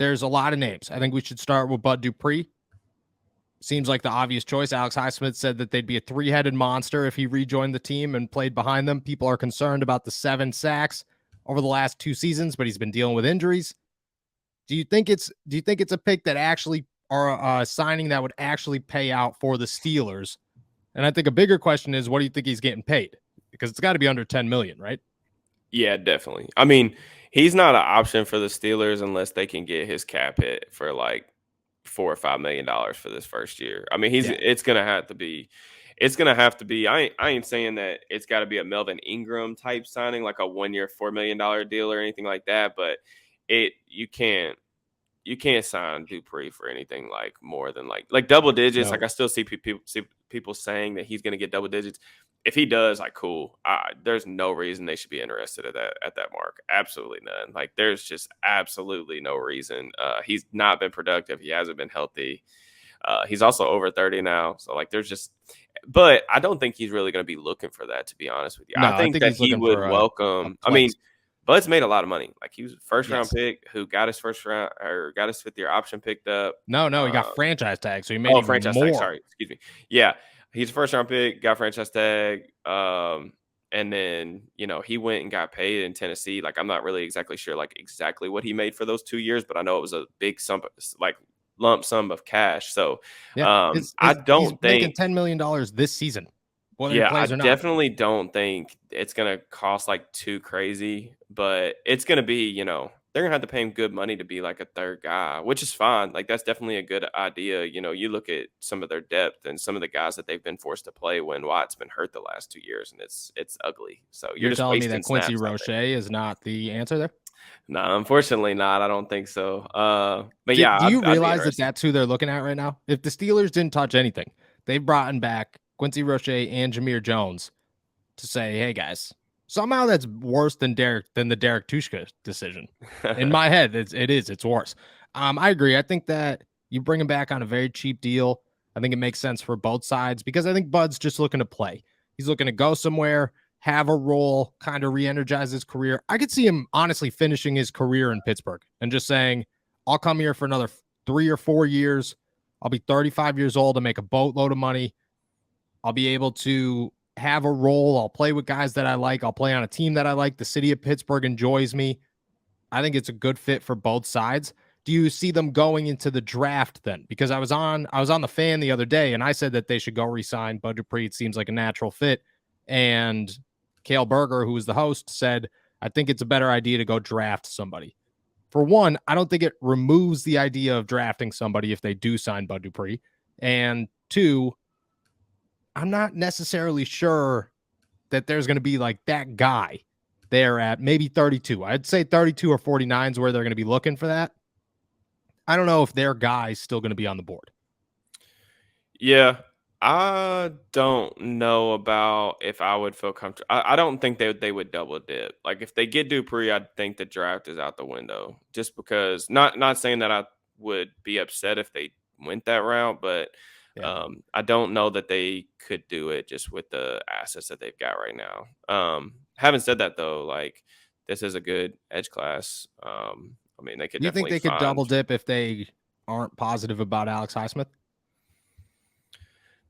there's a lot of names. I think we should start with Bud Dupree. Seems like the obvious choice. Alex Highsmith said that they'd be a three-headed monster if he rejoined the team and played behind them. People are concerned about the 7 sacks over the last 2 seasons, but he's been dealing with injuries. Do you think it's a pick that actually, or a signing that would actually pay out for the Steelers? And I think a bigger question is, what do you think he's getting paid? Because it's got to be under $10 million, right? Yeah, definitely. I mean, he's not an option for the Steelers unless they can get his cap hit for like $4 or $5 million for this first year. I mean, it's gonna have to be. It's gonna have to be. I ain't saying that it's got to be a Melvin Ingram type signing, like a 1 year $4 million deal or anything like that. But you can't sign Dupree for anything like more than like double digits. No. Like I still see people saying that he's gonna get double digits. If he does, like, cool. There's no reason they should be interested at that mark. Absolutely none. Like, there's just absolutely no reason. He's not been productive. He hasn't been healthy. He's also over 30 now. So, like, but I don't think he's really going to be looking for that, to be honest with you. No, I think that he would welcome. I mean, Bud's made a lot of money. Like, he was a first round pick who got his first round or got his 5th-year option picked up. No, he got franchise tag. So he made franchise more. tag. Sorry, excuse me. Yeah. He's a first round pick, got franchise tag. And then, he went and got paid in Tennessee. Like, I'm not really exactly sure, like, exactly what he made for those 2 years, but I know it was a big sum, like, lump sum of cash. So, I don't he's making $10 million this season. I definitely don't think it's going to cost like too crazy, but it's going to be, they're going to have to pay him good money to be like a third guy, which is fine. Like, that's definitely a good idea. You look at some of their depth and some of the guys that they've been forced to play when Watt's been hurt the last 2 years, and it's ugly. So you're just telling me that Quincy Roche is not the answer there? No, unfortunately not. I don't think so. But do you realize that that's who they're looking at right now? If the Steelers didn't touch anything, they've brought back Quincy Roche and Jameer Jones to say, hey guys, somehow that's worse than the Derek Tushka decision. In my head, it's worse. I agree. I think that you bring him back on a very cheap deal. I think it makes sense for both sides because I think Bud's just looking to play. He's looking to go somewhere, have a role, kind of re-energize his career. I could see him honestly finishing his career in Pittsburgh and just saying, I'll come here for another 3 or 4 years. I'll be 35 years old and make a boatload of money. I'll be able to have a role. I'll play with guys that I like. I'll play on a team that I like. The city of Pittsburgh enjoys me. I think it's a good fit for both sides. Do you see them going into the draft then? Because I was on the Fan the other day and I said that they should go re-sign Bud Dupree. It seems like a natural fit. And Cale Berger, who was the host, said, I think it's a better idea to go draft somebody. For one, I don't think it removes the idea of drafting somebody if they do sign Bud Dupree. And two, I'm not necessarily sure that there's going to be like that guy there at maybe 32. I'd say 32 or 49 is where they're going to be looking for that. I don't know if their guy's still going to be on the board. Yeah, I don't know about if I would feel comfortable. I don't think they would double dip. Like, if they get Dupree, I think the draft is out the window. Just because, not saying that I would be upset if they went that route, but I don't know that they could do it just with the assets that they've got right now. Having said that, though, like, this is a good edge class. I mean, they could. You think they could double dip if they aren't positive about Alex Highsmith?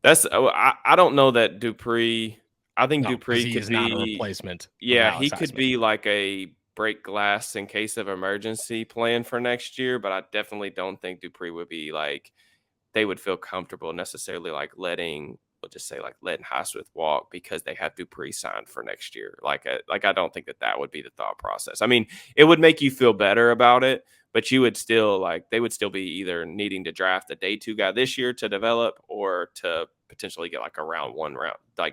I don't know that Dupree. I think Dupree could be not a replacement. Yeah, he could be like a break glass in case of emergency plan for next year, but I definitely don't think Dupree would be like they would feel comfortable necessarily like letting Highsmith walk because they have Dupree signed for next year. Like I don't think that would be the thought process. I mean, it would make you feel better about it, but you would still they would still be either needing to draft a day 2 guy this year to develop or to potentially get like a round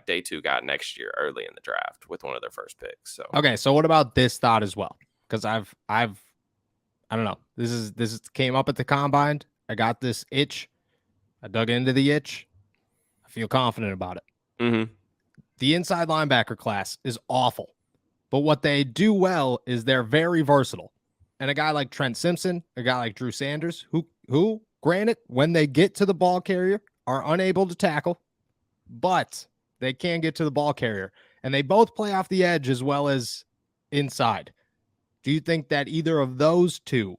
day 2 guy next year early in the draft with one of their first picks. So okay, so what about this thought as well? Because I don't know. This came up at the combine. I got this itch. I dug into the itch. I feel confident about it. Mm-hmm. The inside linebacker class is awful, but what they do well is they're very versatile. And a guy like Trent Simpson, a guy like Drew Sanders, who, granted, when they get to the ball carrier, are unable to tackle, but they can get to the ball carrier. And they both play off the edge as well as inside. Do you think that either of those two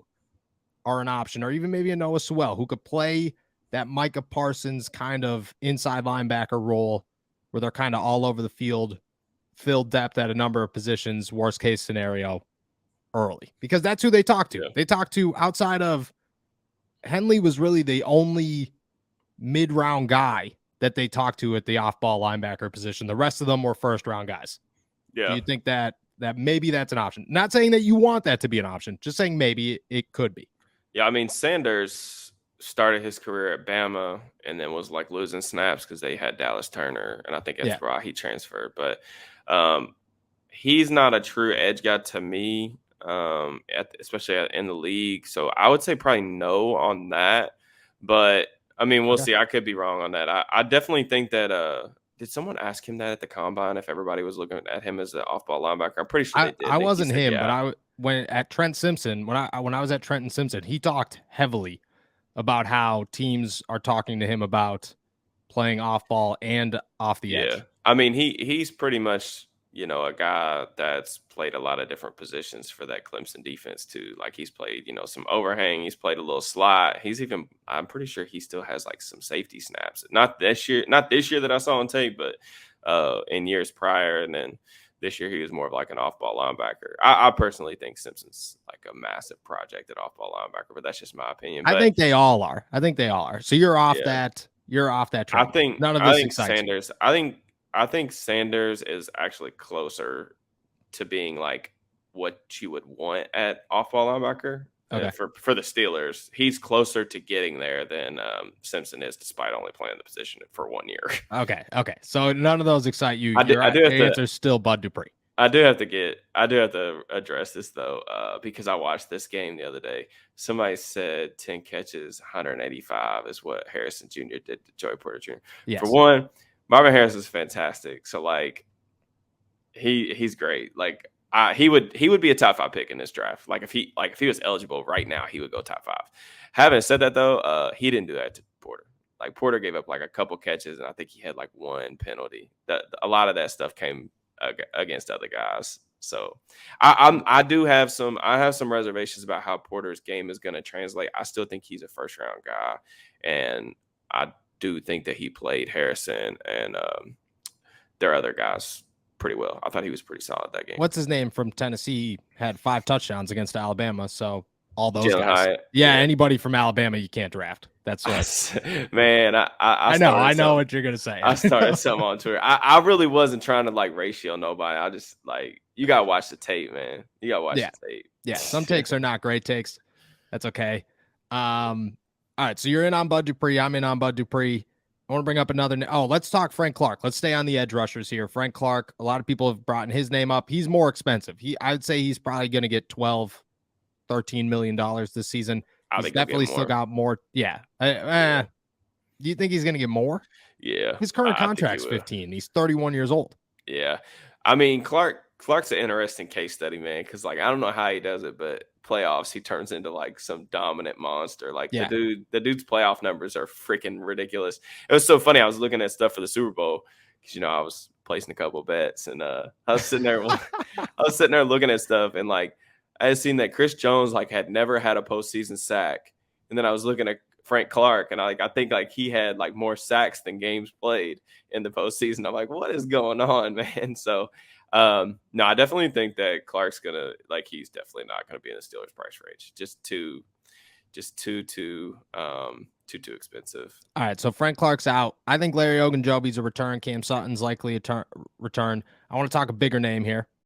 are an option, or even maybe a Noah Sewell who could play that Micah Parsons kind of inside linebacker role where they're kind of all over the field, fill depth at a number of positions, worst case scenario early, because that's who they talk to. Yeah. They talk to outside of Henley was really the only mid-round guy that they talked to at the off-ball linebacker position. The rest of them were first-round guys. Do Yeah. you think that maybe that's an option? Not saying that you want that to be an option, just saying maybe it could be. Yeah, I mean, Sanders started his career at Bama and then was like losing snaps because they had Dallas Turner, and I think Yeah. that's why he transferred. But he's not a true edge guy to me, especially in the league. So I would say probably no on that. But I mean, we'll Okay. see. I could be wrong on that. I definitely think that. Did someone ask him that at the combine? If everybody was looking at him as an off-ball linebacker, I'm pretty sure they did. I And he wasn't said, him, yeah. but when at Trent Simpson, when I was at Trent Simpson, he talked heavily about how teams are talking to him about playing off ball and off the edge. I mean, he's pretty much, a guy that's played a lot of different positions for that Clemson defense too. Like he's played, some overhang, he's played a little slot. I'm pretty sure he still has like some safety snaps. Not this year that I saw on tape, but in years prior. And then this year he was more of like an off-ball linebacker. I personally think Simpson's like a massive project at off-ball linebacker, but that's just my opinion. I But think they all are. So you're off yeah. that. You're off that I train. think None of I this think excites you. Sanders. I think Sanders is actually closer to being like what you would want at off-ball linebacker Okay. for the Steelers. He's closer to getting there than Simpson is, despite only playing the position for 1 year. Okay. So none of those excite you. I do have Your to. answer's still Bud Dupree. I do have to address this though, because I watched this game the other day. Somebody said 10 catches, 185 is what Harrison Jr. did to Joey Porter Jr. Yes. For one, Marvin Harris is fantastic. So like he's great. Like he would be a top 5 pick in this draft. Like if he was eligible right now, he would go top 5. Having said that though, he didn't do that to Porter. Like Porter gave up like a couple catches, and I think he had like 1 penalty. A lot of that stuff came against other guys. So I have some reservations about how Porter's game is going to translate. I still think he's a first round guy, and I do think that he played Harrison and their other guys pretty well. I thought he was pretty solid that game. What's his name from Tennessee had 5 touchdowns against Alabama. So all those Jalen guys. Hyatt. Yeah, anybody from Alabama you can't draft. That's right. Man, I know what you're gonna say. I started something on Twitter. I really wasn't trying to like ratio nobody. I just like you gotta watch the tape, man. You gotta watch the tape. Yeah, some takes are not great takes. That's okay. All right, so you're in on Bud Dupree. I'm in on Bud Dupree. I want to bring up another. Let's talk Frank Clark. Let's stay on the edge rushers here. Frank Clark. A lot of people have brought his name up. He's more expensive. I'd say he's probably going to get $12-13 million this season. He's definitely still got more. Yeah. Do you think he's going to get more? Yeah. His current contract's 15. He's 31 years old. Yeah. I mean, Clark's an interesting case study, man, because like I don't know how he does it, but playoffs he turns into like some dominant monster. Like the dude's playoff numbers are freaking ridiculous. It was so funny. I was looking at stuff for the Super Bowl because I was placing a couple bets, and I was sitting there looking at stuff, and like I had seen that Chris Jones like had never had a postseason sack, and then I was looking at Frank Clark, and I think like he had like more sacks than games played in the postseason. I'm like, what is going on, man? So no, I definitely think that Clark's gonna he's definitely not gonna be in the Steelers price range. Just too expensive. All right, so Frank Clark's out. I think Larry Ogunjobi's a return. Cam Sutton's likely a return. I want to talk a bigger name here.